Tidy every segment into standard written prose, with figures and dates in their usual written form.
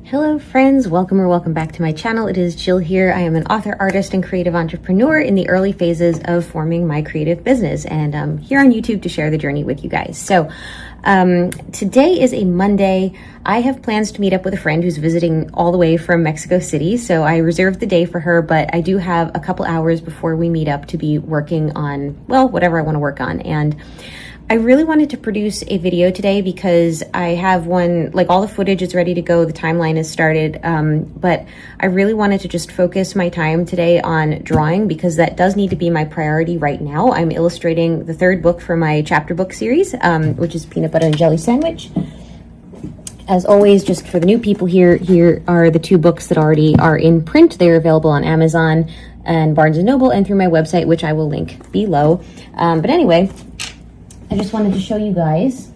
Hello friends, welcome back to my channel. It is Jill here. I am an author, artist, and creative entrepreneur in the early phases of forming my creative business, and I'm here on YouTube to share the journey with you guys. So today is a Monday. I have plans to meet up with a friend who's visiting all the way from Mexico City, so I reserved the day for her, but I do have a couple hours before we meet up to be working on, well, whatever I want to work on. And I really wanted to produce a video today because I have one, like all the footage is ready to go, the timeline is started, but I really wanted to just focus my time today on drawing because that does need to be my priority right now. I'm illustrating the third book for my chapter book series, which is Peanut Butter and Jelly Sandwich. As always, just for the new people here are the two books that already are in print. They're available on Amazon and Barnes & Noble and through my website, which I will link below. But anyway, I just wanted to show you guys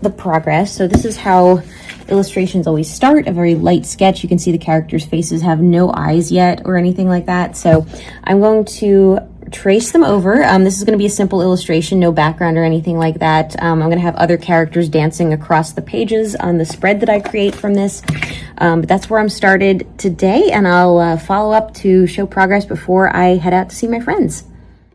the progress. So this is how illustrations always start, a very light sketch. You can see the characters' faces have no eyes yet or anything like that. So I'm going to trace them over. This is going to be a simple illustration, no background or anything like that. I'm going to have other characters dancing across the pages on the spread that I create from this. But that's where I'm started today, and I'll follow up to show progress before I head out to see my friends.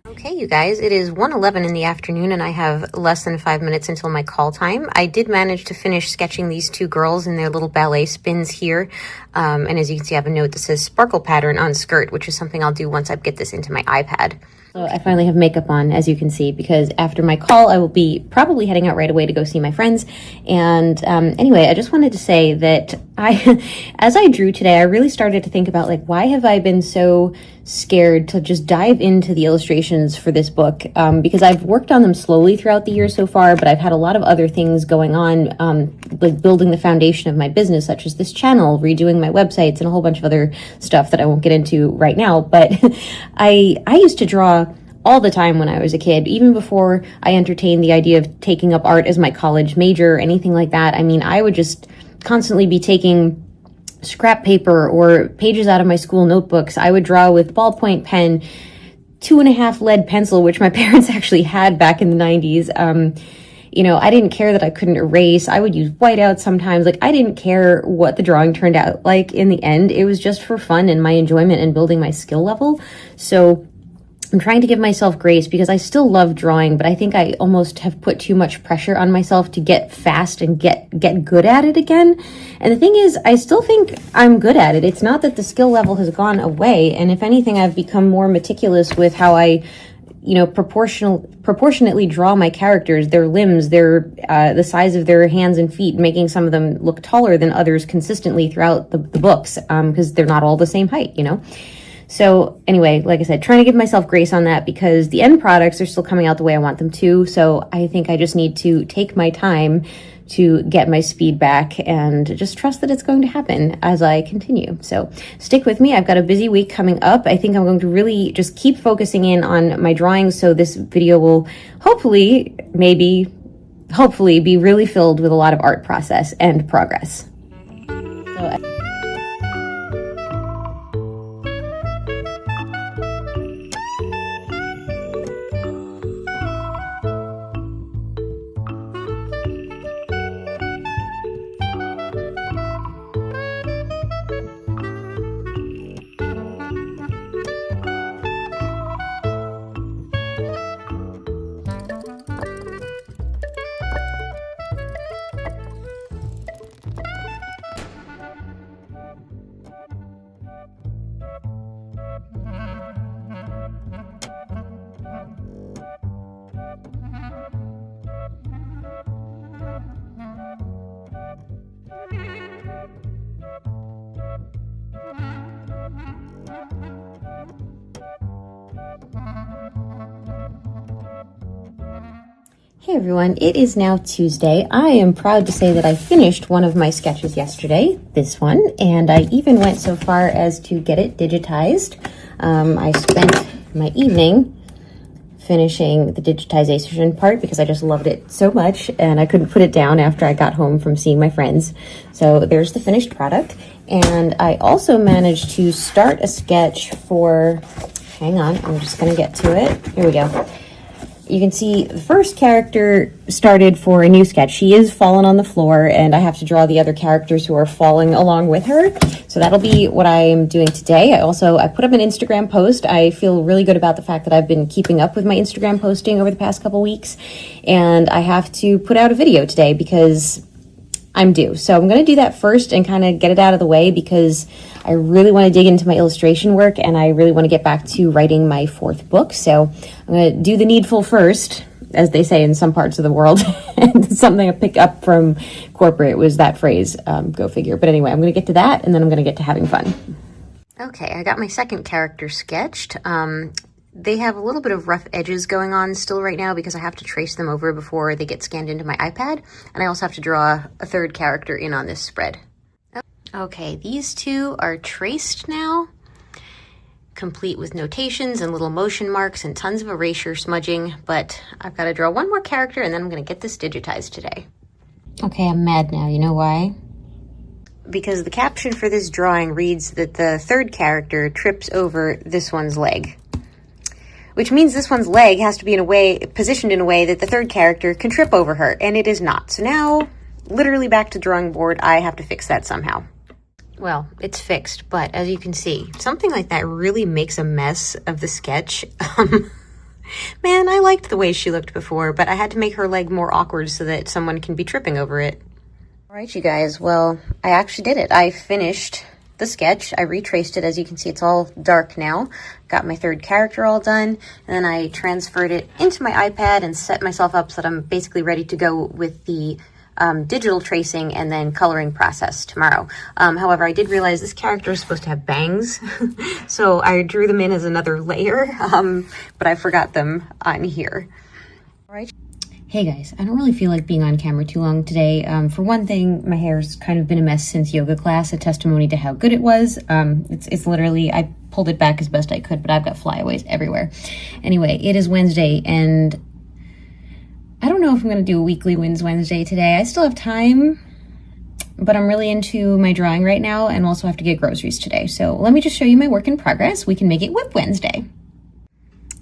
Okay, you guys, it is 1:11 in the afternoon and I have less than 5 minutes until my call time. I did manage to finish sketching these two girls in their little ballet spins here. And as you can see, I have a note that says sparkle pattern on skirt, which is something I'll do once I get this into my iPad. So I finally have makeup on, as you can see, because after my call, I will be probably heading out right away to go see my friends. And anyway, I just wanted to say that as I drew today, I really started to think about, like, why have I been so scared to just dive into the illustrations for this book? Because I've worked on them slowly throughout the year so far, but I've had a lot of other things going on, like building the foundation of my business, such as this channel, redoing my websites, and a whole bunch of other stuff that I won't get into right now. But I used to draw all the time when I was a kid, even before I entertained the idea of taking up art as my college major or anything like that. I mean, I would just constantly be taking scrap paper or pages out of my school notebooks. I would draw with ballpoint pen, 2.5 lead pencil, which my parents actually had back in the 90s. You know, I didn't care that I couldn't erase. I would use whiteout sometimes. Like, I didn't care what the drawing turned out like in the end. It was just for fun and my enjoyment and building my skill level. So I'm trying to give myself grace because I still love drawing, but I think I almost have put too much pressure on myself to get fast and get good at it again. And the thing is, I still think I'm good at it. It's not that the skill level has gone away. And if anything, I've become more meticulous with how I, you know, proportionately draw my characters, their limbs, the size of their hands and feet, making some of them look taller than others consistently throughout the books, because they're not all the same height, you know? So anyway, like I said, trying to give myself grace on that because the end products are still coming out the way I want them to. So I think I just need to take my time to get my speed back and just trust that it's going to happen as I continue. So stick with me. I've got a busy week coming up. I think I'm going to really just keep focusing in on my drawings. So this video will hopefully be really filled with a lot of art process and progress. Hey everyone, it is now Tuesday. I am proud to say that I finished one of my sketches yesterday, this one, and I even went so far as to get it digitized. I spent my evening finishing the digitization part because I just loved it so much and I couldn't put it down after I got home from seeing my friends. So there's the finished product. And I also managed to start a sketch for, hang on, I'm just gonna get to it. Here we go. you can see the first character started for a new sketch. She is fallen on the floor, and I have to draw the other characters who are falling along with her. So that'll be what I'm doing today. I put up an Instagram post. I feel really good about the fact that I've been keeping up with my Instagram posting over the past couple weeks, and I have to put out a video today because I'm due. So I'm going to do that first and kind of get it out of the way because I really want to dig into my illustration work and I really want to get back to writing my 4th book. So I'm going to do the needful first, as they say in some parts of the world. And something I pick up from corporate was that phrase, go figure. But anyway, I'm going to get to that and then I'm going to get to having fun. Okay, I got my second character sketched. They have a little bit of rough edges going on still right now because I have to trace them over before they get scanned into my iPad. And I also have to draw a 3rd character in on this spread. Okay, these 2 are traced now, complete with notations and little motion marks and tons of erasure smudging, but I've got to draw 1 more character and then I'm going to get this digitized today. Okay, I'm mad now. You know why? Because the caption for this drawing reads that the 3rd character trips over this one's leg, which means this one's leg has to be positioned in a way that the 3rd character can trip over her, and it is not. So now, literally back to drawing board, I have to fix that somehow. Well, it's fixed, but as you can see, something like that really makes a mess of the sketch. Man, I liked the way she looked before, but I had to make her leg more awkward so that someone can be tripping over it. All right, you guys, well, I actually did it. I finished the sketch. I retraced it. As you can see, it's all dark now. Got my 3rd character all done, and then I transferred it into my iPad and set myself up so that I'm basically ready to go with the digital tracing and then coloring process tomorrow. However, I did realize this character is supposed to have bangs, so I drew them in as another layer, but I forgot them on here. All right. Hey guys, I don't really feel like being on camera too long today. For one thing, my hair's kind of been a mess since yoga class, a testimony to how good it was. It's literally, I pulled it back as best I could, but I've got flyaways everywhere. Anyway, it is Wednesday, and I don't know if I'm going to do a weekly Wins Wednesday today. I still have time, but I'm really into my drawing right now and also have to get groceries today. So let me just show you my work in progress. We can make it Whip Wednesday.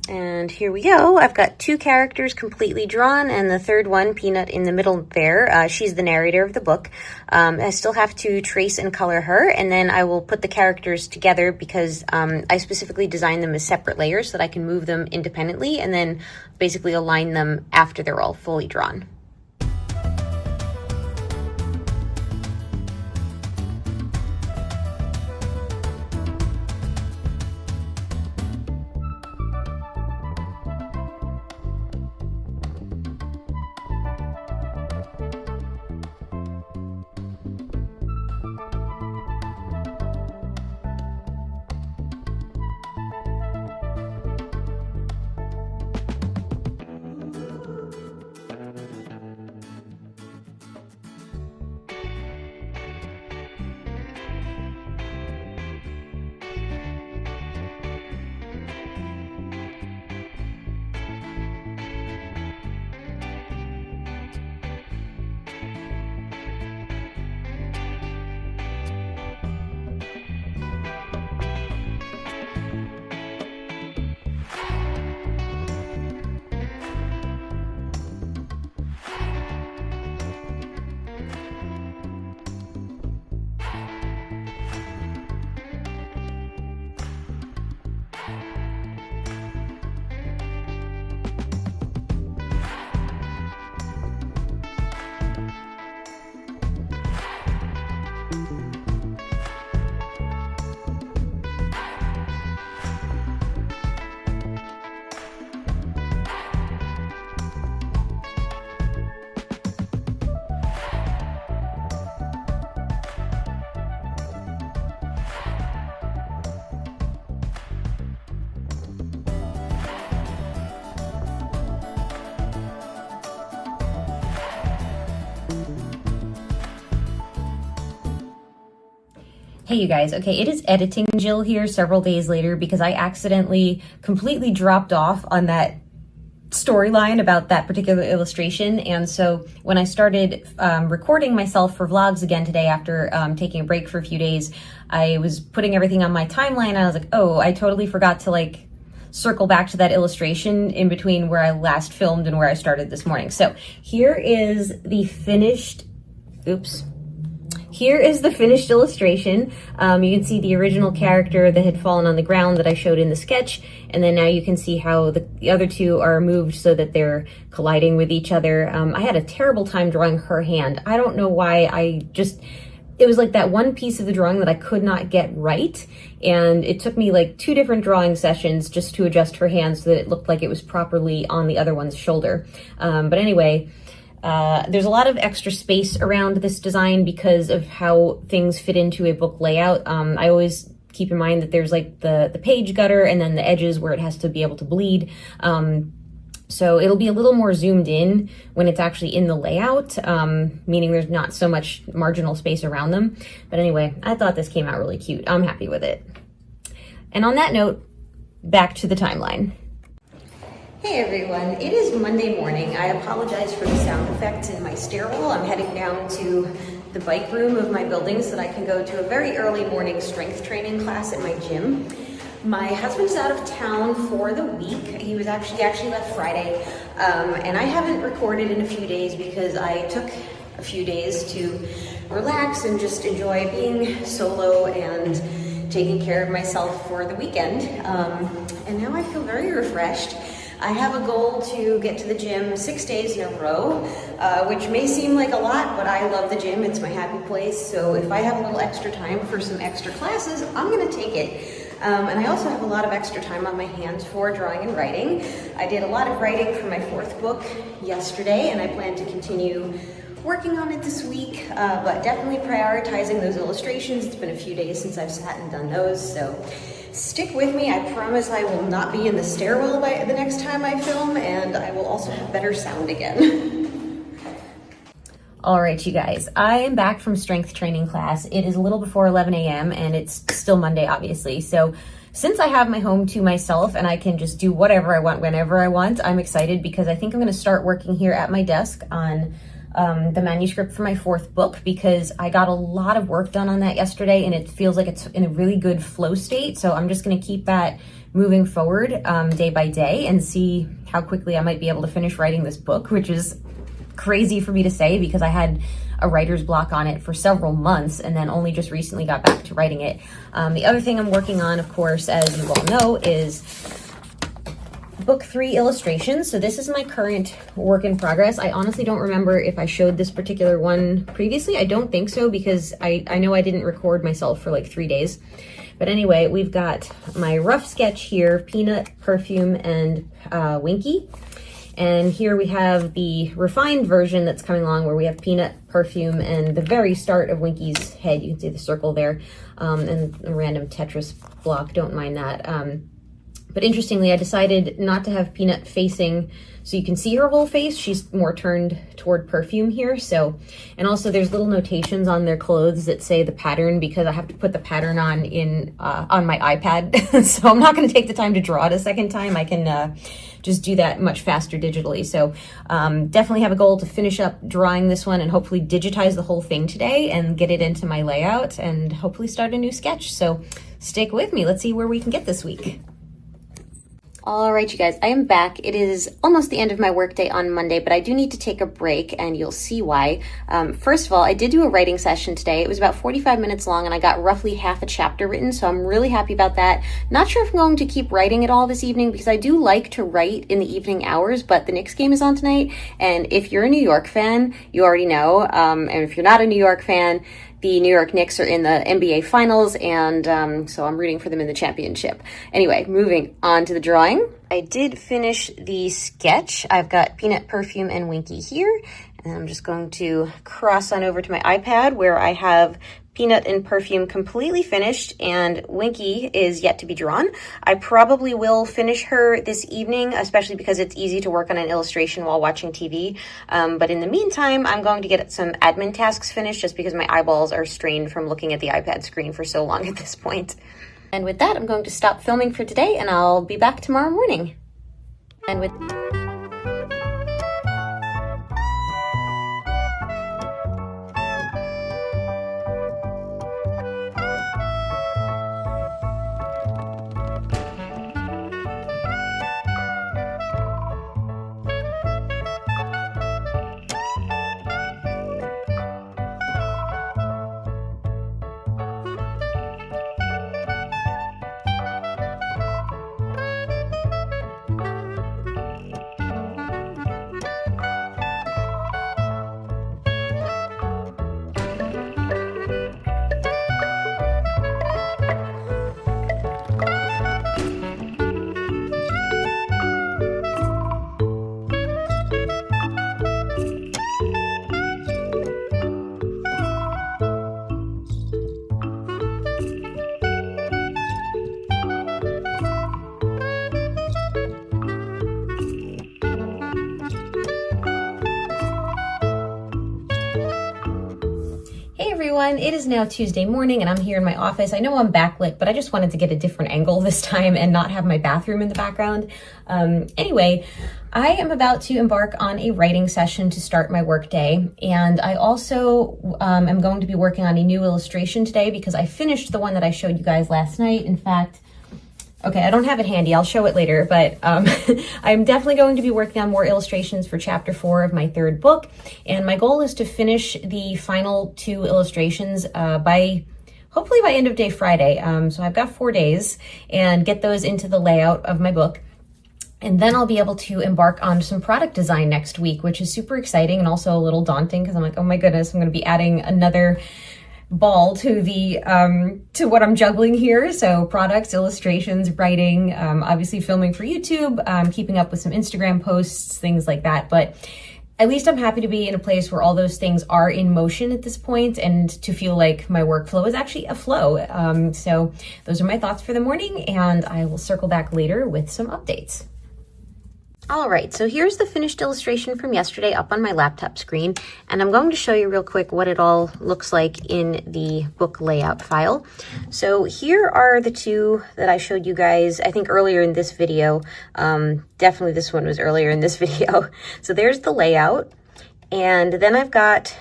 And here we go. I've got 2 characters completely drawn and the 3rd one, Peanut, in the middle there. She's the narrator of the book. I still have to trace and color her, and then I will put the characters together because I specifically designed them as separate layers so that I can move them independently and then basically align them after they're all fully drawn. Hey you guys, okay, it is editing Jill here several days later because I accidentally completely dropped off on that storyline about that particular illustration. And so when I started recording myself for vlogs again today after taking a break for a few days, I was putting everything on my timeline. I was like, oh, I totally forgot to circle back to that illustration in between where I last filmed and where I started this morning. So here is the finished, here is the finished illustration. You can see the original character that had fallen on the ground that I showed in the sketch, and then now you can see how the other two are moved so that they're colliding with each other. I had a terrible time drawing her hand. I don't know why. It was like that one piece of the drawing that I could not get right, and it took me like 2 different drawing sessions just to adjust her hand so that it looked like it was properly on the other one's shoulder. But anyway, there's a lot of extra space around this design because of how things fit into a book layout. I always keep in mind that there's like the page gutter and then the edges where it has to be able to bleed. So it'll be a little more zoomed in when it's actually in the layout, meaning there's not so much marginal space around them. But anyway, I thought this came out really cute. I'm happy with it. And on that note, back to the timeline. Hey everyone, it is Monday morning. I apologize for the sound effects in my stairwell. I'm heading down to the bike room of my building so that I can go to a very early morning strength training class at my gym. My husband's out of town for the week. He actually left Friday, and I haven't recorded in a few days because I took a few days to relax and just enjoy being solo and taking care of myself for the weekend. And now I feel very refreshed. I have a goal to get to the gym 6 days in a row, which may seem like a lot, but I love the gym. It's my happy place. So if I have a little extra time for some extra classes, I'm gonna take it. And I also have a lot of extra time on my hands for drawing and writing. I did a lot of writing for my 4th book yesterday, and I plan to continue working on it this week, but definitely prioritizing those illustrations. It's been a few days since I've sat and done those, so stick with me. I promise I will not be in the stairwell by the next time I film, and I will also have better sound again. All right, you guys, I am back from strength training class. It is a little before 11 a.m. and it's still Monday, obviously. So since I have my home to myself and I can just do whatever I want, whenever I want, I'm excited because I think I'm gonna start working here at my desk on the manuscript for my 4th book, because I got a lot of work done on that yesterday and it feels like it's in a really good flow state. So I'm just gonna keep that moving forward day by day and see how quickly I might be able to finish writing this book, which is crazy for me to say because I had a writer's block on it for several months and then only just recently got back to writing it. The other thing I'm working on, of course, as you all know, is book 3 illustrations. So this is my current work in progress. I honestly don't remember if I showed this particular one previously. I don't think so because I know I didn't record myself for like 3 days. But anyway, we've got my rough sketch here, Peanut, Perfume, and Winky. And here we have the refined version that's coming along where we have Peanut, Perfume, and the very start of Winky's head. You can see the circle there, and a random Tetris block, don't mind that. But interestingly, I decided not to have Peanut facing so you can see her whole face. She's more turned toward Perfume here. So, and also there's little notations on their clothes that say the pattern because I have to put the pattern on my iPad. So I'm not going to take the time to draw it a second time. I can just do that much faster digitally. So definitely have a goal to finish up drawing this one and hopefully digitize the whole thing today and get it into my layout and hopefully start a new sketch. So stick with me. Let's see where we can get this week. All right, you guys, I am back. It is almost the end of my workday on Monday, but I do need to take a break and you'll see why. First of all, I did do a writing session today. It was about 45 minutes long and I got roughly half a chapter written, so I'm really happy about that. Not sure if I'm going to keep writing at all this evening because I do like to write in the evening hours, but the Knicks game is on tonight. And if you're a New York fan, you already know. And if you're not a New York fan, the New York Knicks are in the NBA Finals, and so I'm rooting for them in the championship. Anyway, moving on to the drawing. I did finish the sketch. I've got Peanut, Perfume, and Winky here, and I'm just going to cross on over to my iPad where I have Peanut and Perfume completely finished, and Winky is yet to be drawn. I probably will finish her this evening, especially because it's easy to work on an illustration while watching TV. But in the meantime, I'm going to get some admin tasks finished just because my eyeballs are strained from looking at the iPad screen for so long at this point. And with that, I'm going to stop filming for today, and I'll be back tomorrow morning. And with everyone. It is now Tuesday morning and I'm here in my office. I know I'm backlit, but I just wanted to get a different angle this time and not have my bathroom in the background. Anyway, I am about to embark on a writing session to start my work day. And I also am going to be working on a new illustration today because I finished the one that I showed you guys last night. In fact, okay, I don't have it handy. I'll show it later, but I'm definitely going to be working on more illustrations for chapter 4 of my 3rd book. And my goal is to finish the final 2 illustrations hopefully by end of day Friday. So I've got 4 days and get those into the layout of my book. And then I'll be able to embark on some product design next week, which is super exciting and also a little daunting because I'm like, oh my goodness, I'm going to be adding another ball to the to what I'm juggling here. So products, illustrations, writing, obviously filming for YouTube, keeping up with some Instagram posts, things like that. But at least I'm happy to be in a place where all those things are in motion at this point and to feel like my workflow is actually a flow. So those are my thoughts for the morning, and I will circle back later with some updates. All right, so here's the finished illustration from yesterday up on my laptop screen, and I'm going to show you real quick what it all looks like in the book layout file. So here are the 2 that I showed you guys, I think earlier in this video. Definitely this one was earlier in this video. So there's the layout, and then I've got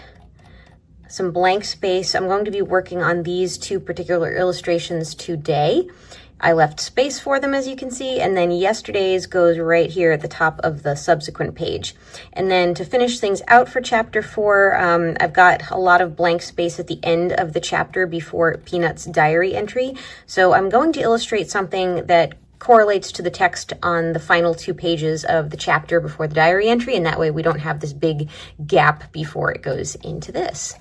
some blank space. I'm going to be working on these 2 particular illustrations today. I left space for them, as you can see, and then yesterday's goes right here at the top of the subsequent page. And then to finish things out for chapter 4, I've got a lot of blank space at the end of the chapter before Peanut's diary entry. So I'm going to illustrate something that correlates to the text on the final 2 pages of the chapter before the diary entry, and that way we don't have this big gap before it goes into this.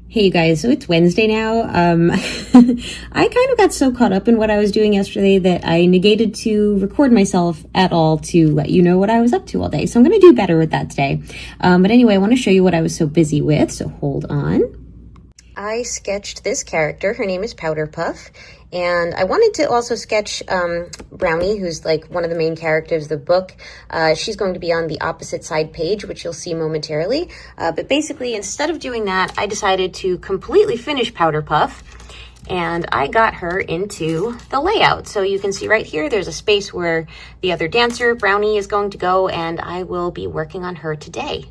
Hey you guys, so it's Wednesday now. I kind of got so caught up in what I was doing yesterday that I negated to record myself at all to let you know what I was up to all day. So I'm going to do better with that today. But anyway, I want to show you what I was so busy with, so hold on. I sketched this character. Her name is Powder Puff. And I wanted to also sketch Brownie, who's like one of the main characters of the book. She's going to be on the opposite side page, which you'll see momentarily. But basically, instead of doing that, I decided to completely finish Powder Puff. And I got her into the layout. So you can see right here, there's a space where the other dancer, Brownie, is going to go. And I will be working on her today.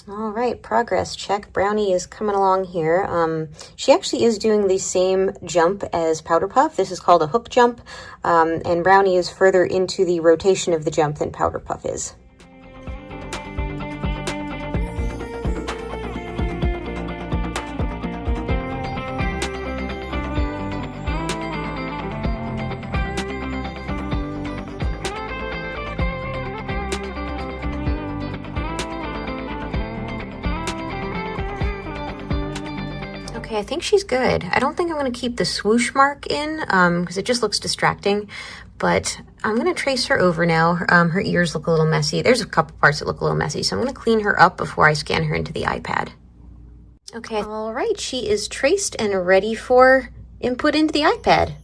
All right, progress check. Brownie is coming along here. She actually is doing the same jump as Powder Puff. This is called a hook jump, and Brownie is further into the rotation of the jump than Powder Puff is. Okay, I think she's good. I don't think I'm going to keep the swoosh mark in because it just looks distracting, but I'm going to trace her over now. Her ears look a little messy. There's a couple parts that look a little messy, so I'm going to clean her up before I scan her into the iPad. Okay, all right, she is traced and ready for input into the iPad.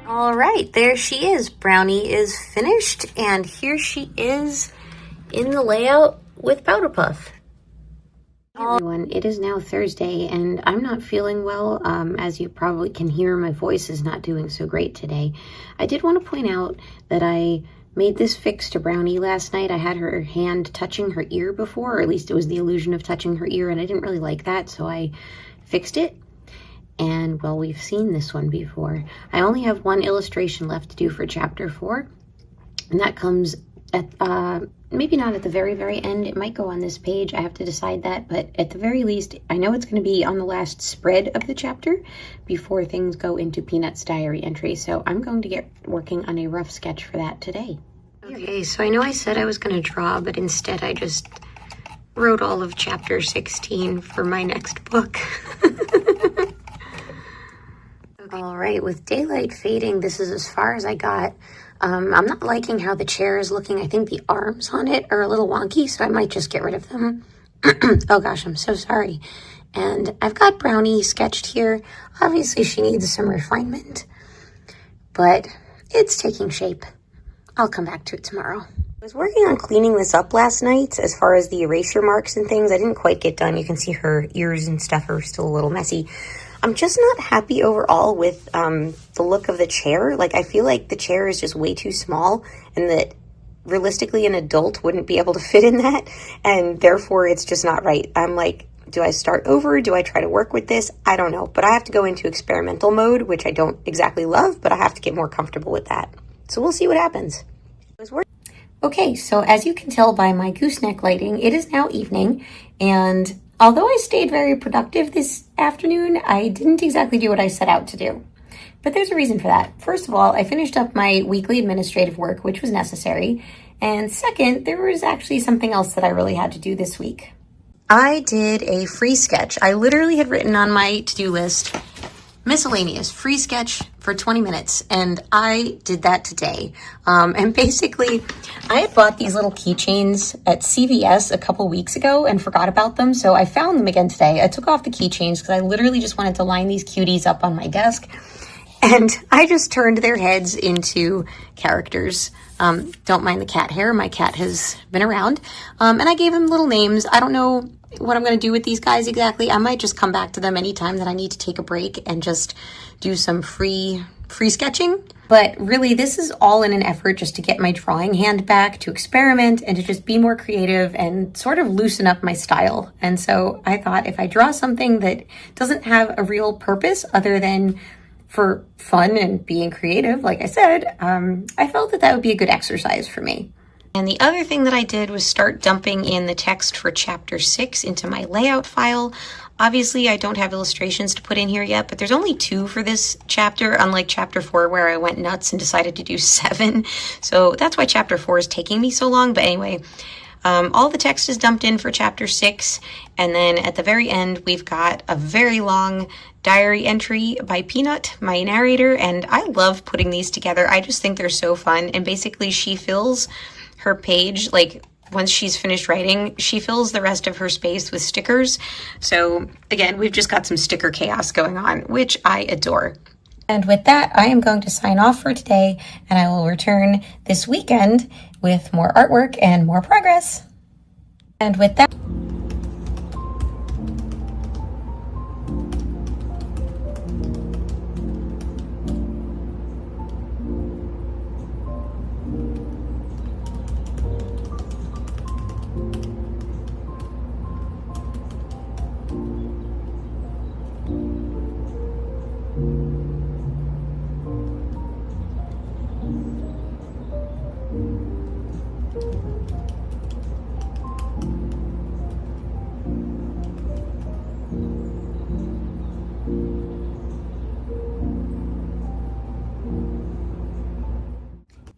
All right, there she is. Brownie is finished, and here she is in the layout with Powder Puff. Everyone, it is now Thursday and I'm not feeling well. As you probably can hear, my voice is not doing so great today. I did want to point out that I made this fix to Brownie last night. I had her hand touching her ear before, or at least it was the illusion of touching her ear, and I didn't really like that, so I fixed it. And well, we've seen this one before. I only have one illustration left to do for chapter 4, and that comes at maybe not at the very end. It might go on this page. I have to decide that, but at the very least, I know it's going to be on the last spread of the chapter before things go into Peanut's diary entry. So I'm going to get working on a rough sketch for that today. Okay, so I know I said I was going to draw, but instead I just wrote all of chapter 16 for my next book. All right, with daylight fading, this is as far as I got. I'm not liking how the chair is looking. I think the arms on it are a little wonky, so I might just get rid of them. Oh gosh, I'm so sorry. And I've got Brownie sketched here. Obviously, she needs some refinement, but it's taking shape. I'll come back to it tomorrow. I was working on cleaning this up last night as far as the erasure marks and things. I didn't quite get done. You can see her ears and stuff are still a little messy. I'm just not happy overall with the look of the chair. Like, I feel like the chair is just way too small and that realistically an adult wouldn't be able to fit in that, and therefore it's just not right. I'm like, do I start over? Do I try to work with this? I don't know, but I have to go into experimental mode, which I don't exactly love, but I have to get more comfortable with that. So we'll see what happens. Okay, so as you can tell by my gooseneck lighting, it is now evening, and although I stayed very productive this afternoon, I didn't exactly do what I set out to do. But there's a reason for that. First of all, I finished up my weekly administrative work, which was necessary. And second, there was actually something else that I really had to do this week. I did a free sketch. I literally had written on my to-do list, miscellaneous free sketch for 20 minutes, and I did that today. And basically, I had bought these little keychains at CVS a couple weeks ago and forgot about them, so I found them again today. I took off the keychains because I literally just wanted to line these cuties up on my desk, and I just turned their heads into characters. Don't mind the cat hair. My cat has been around, and I gave them little names. I don't know what I'm going to do with these guys exactly. I might just come back to them anytime that I need to take a break and just do some free sketching. But really, this is all in an effort just to get my drawing hand back, to experiment and to just be more creative and sort of loosen up my style. And so I thought if I draw something that doesn't have a real purpose other than for fun and being creative, like I said, I felt that would be a good exercise for me. And the other thing that I did was start dumping in the text for chapter 6 into my layout file. Obviously, I don't have illustrations to put in here yet, but there's only 2 for this chapter, unlike chapter 4 where I went nuts and decided to do 7. So that's why chapter 4 is taking me so long. But anyway, all the text is dumped in for chapter 6. And then at the very end, we've got a very long diary entry by Peanut, my narrator. And I love putting these together. I just think they're so fun. And basically, she fills her page, like once she's finished writing, she fills the rest of her space with stickers. So again, we've just got some sticker chaos going on, which I adore. And with that, I am going to sign off for today, and I will return this weekend with more artwork and more progress. And with that,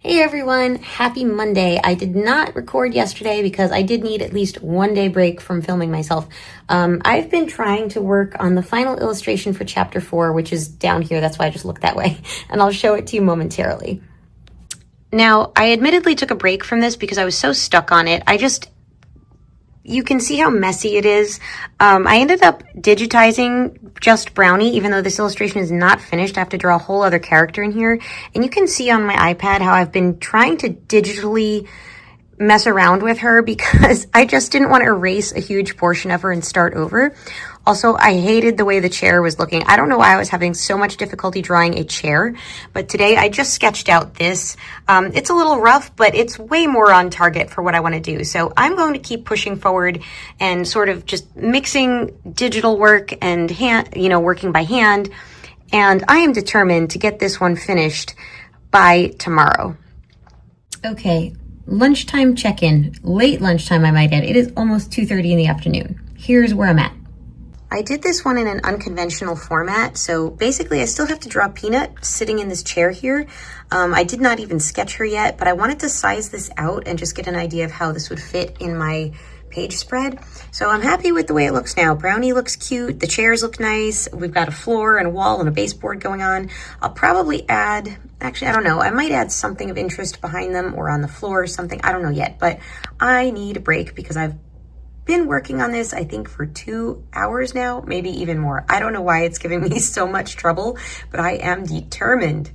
hey everyone, happy Monday. I did not record yesterday because I did need at least one day break from filming myself. I've been trying to work on the final illustration for chapter 4, which is down here. That's why I just look that way. And I'll show it to you momentarily. Now, I admittedly took a break from this because I was so stuck on it. You can see how messy it is. I ended up digitizing just Brownie, even though this illustration is not finished. I have to draw a whole other character in here. And you can see on my iPad how I've been trying to digitally mess around with her because I just didn't want to erase a huge portion of her and start over. Also, I hated the way the chair was looking. I don't know why I was having so much difficulty drawing a chair, but today I just sketched out this. It's a little rough, but it's way more on target for what I want to do. So I'm going to keep pushing forward and sort of just mixing digital work and working by hand. And I am determined to get this one finished by tomorrow. Okay. Lunchtime check-in, late lunchtime I might add. It is almost 2:30 in the afternoon. Here's where I'm at. I did this one in an unconventional format. So basically I still have to draw Peanut sitting in this chair here. I did not even sketch her yet, but I wanted to size this out and just get an idea of how this would fit in my page spread. So I'm happy with the way it looks now. Brownie looks cute. The chairs look nice. We've got a floor and a wall and a baseboard going on. I'll probably add, actually, I don't know. I might add something of interest behind them or on the floor or something. I don't know yet, but I need a break because I've been working on this, I think, for 2 hours now, maybe even more. I don't know why it's giving me so much trouble, but I am determined.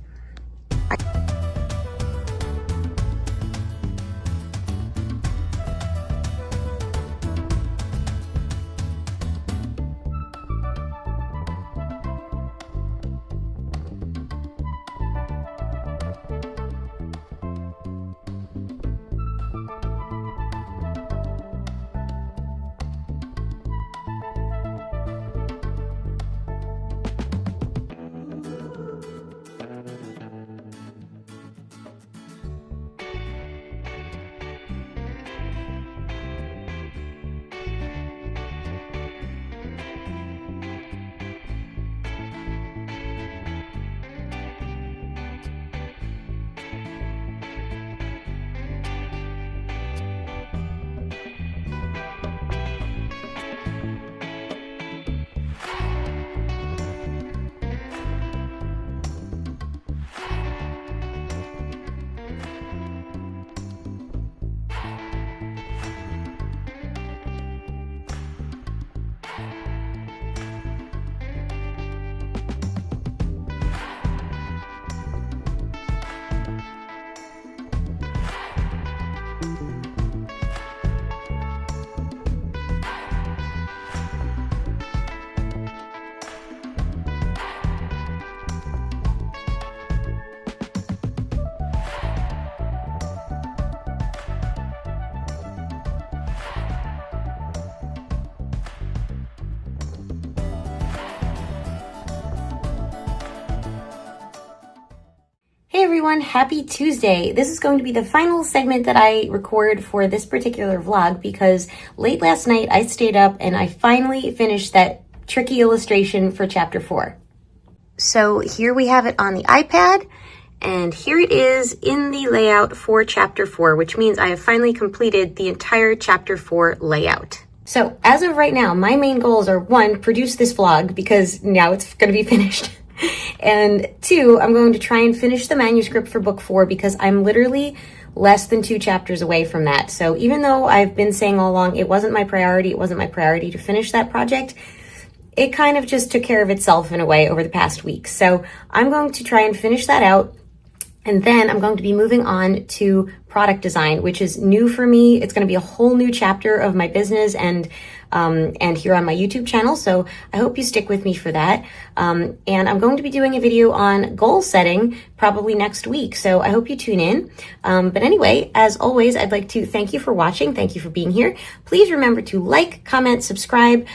Hey everyone, happy Tuesday. This is going to be the final segment that I record for this particular vlog because late last night I stayed up and I finally finished that tricky illustration for chapter 4. So here we have it on the iPad and here it is in the layout for chapter 4, which means I have finally completed the entire chapter 4 layout. So as of right now, my main goals are 1, produce this vlog because now it's going to be finished. And 2, I'm going to try and finish the manuscript for book 4 because I'm literally less than 2 chapters away from that. So even though I've been saying all along it wasn't my priority to finish that project, it kind of just took care of itself in a way over the past week. So I'm going to try and finish that out. And then I'm going to be moving on to product design, which is new for me. It's going to be a whole new chapter of my business and here on my YouTube channel. So I hope you stick with me for that. And I'm going to be doing a video on goal setting probably next week. So I hope you tune in. But anyway, as always, I'd like to thank you for watching. Thank you for being here. Please remember to like, comment, subscribe,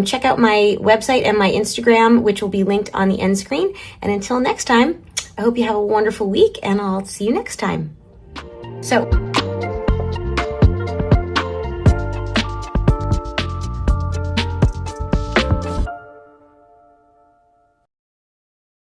check out my website and my Instagram, which will be linked on the end screen. And until next time, I hope you have a wonderful week and I'll see you next time. So